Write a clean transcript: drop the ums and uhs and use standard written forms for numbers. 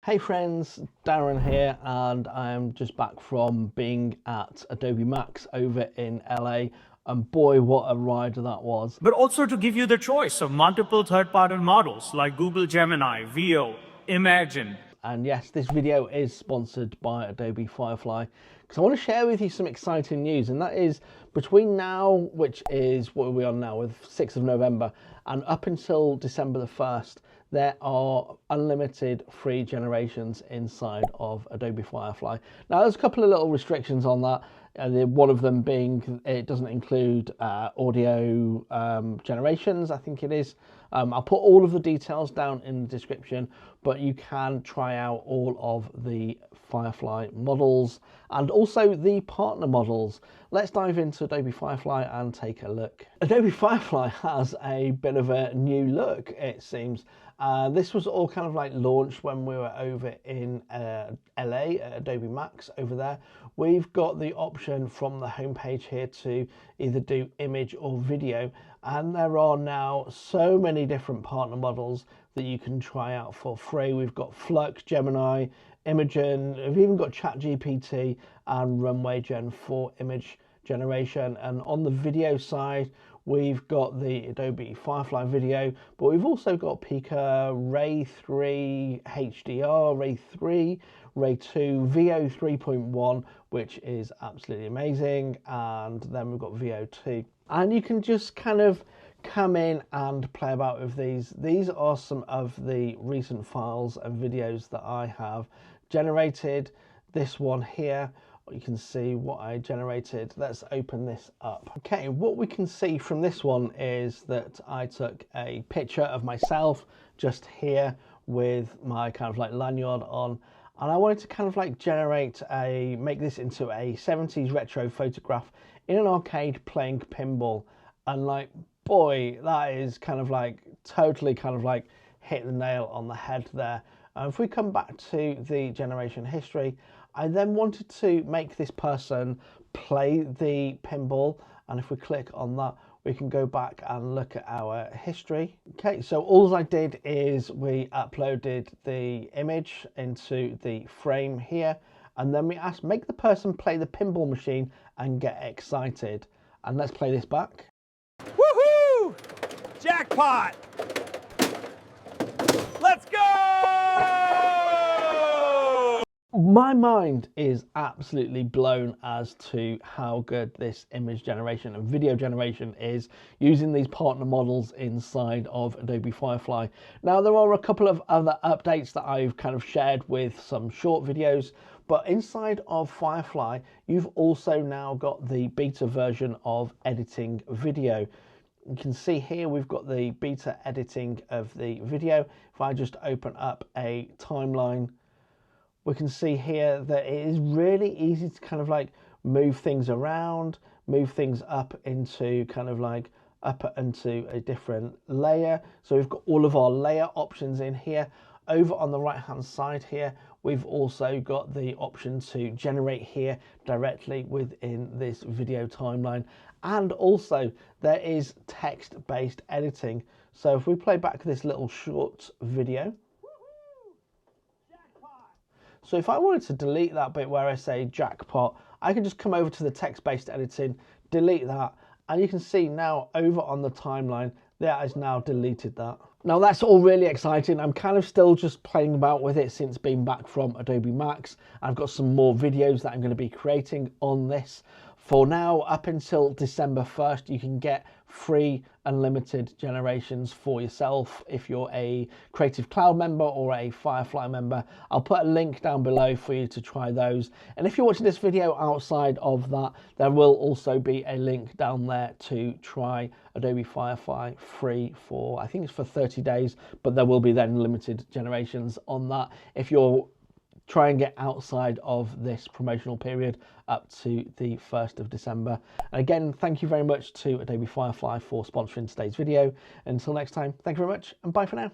Hey friends, Darren here, and I'm just back from being at Adobe Max over in LA, and boy, what a ride that was. But also to give you the choice of multiple third-party models like Google Gemini, Veo, Imagine. And yes, this video is sponsored by Adobe Firefly because I want to share with you some exciting news, and that is between now, which is what are we on now, with 6th of November, and up until December the 1st, there are unlimited free generations inside of Adobe Firefly. Now, there's a couple of little restrictions on that. One of them being it doesn't include audio generations, I think it is. I'll put all of the details down in the description, but you can try out all of the Firefly models and also the partner models. Let's dive into Adobe Firefly and take a look. Adobe Firefly has a bit of a new look, it seems. This was all kind of like launched when we were over in LA at Adobe Max over there. We've got the option from the homepage here to either do image or video, and there are now so many different partner models that you can try out for free. We've got Flux, Gemini, Imogen, we've even got ChatGPT and Runway Gen for image generation. And on the video side, we've got the Adobe Firefly video, but we've also got Pika, Ray 3 HDR, Ray 3, Ray 2, Veo 3.1, which is absolutely amazing, and then we've got Veo 2. And you can just kind of come in and play about with these. These are some of the recent files and videos that I have generated. This one here, you can see what I generated. Let's open this up. Okay, what we can see from this one is that I took a picture of myself just here with my kind of like lanyard on, and I wanted to kind of like make this into a 70s retro photograph in an arcade playing pinball. And like, boy, that is kind of like totally kind of like hit the nail on the head there. And if we come back to the generation history, I then wanted to make this person play the pinball, and if we click on that, we can go back and look at our history. Okay, so all I did is we uploaded the image into the frame here, and then we asked make the person play the pinball machine and get excited. And let's play this back. Woohoo! Jackpot! Let's go! My mind is absolutely blown as to how good this image generation and video generation is using these partner models inside of Adobe Firefly. Now, there are a couple of other updates that I've kind of shared with some short videos, but inside of Firefly, you've also now got the beta version of editing video. You can see here we've got the beta editing of the video. If I just open up a timeline, we can see here that it is really easy to kind of like move things around, move things up into kind of like up into a different layer. So we've got all of our layer options in here. Over on the right hand side here, we've also got the option to generate here directly within this video timeline. And also there is text-based editing. So if we play back this little short video, so if I wanted to delete that bit where I say jackpot, I can just come over to the text-based editing, delete that, and you can see now over on the timeline, that has now deleted that. Now that's all really exciting. I'm kind of still just playing about with it since being back from Adobe Max. I've got some more videos that I'm going to be creating on this. For now, up until December 1st, you can get free unlimited generations for yourself if you're a Creative Cloud member or a Firefly member. I'll put a link down below for you to try those. And if you're watching this video outside of that, there will also be a link down there to try Adobe Firefly free for, I think it's for 30 days, but there will be then limited generations on that if you're try and get outside of this promotional period up to the 1st of December. And again, thank you very much to Adobe Firefly for sponsoring today's video. Until next time, thank you very much and bye for now.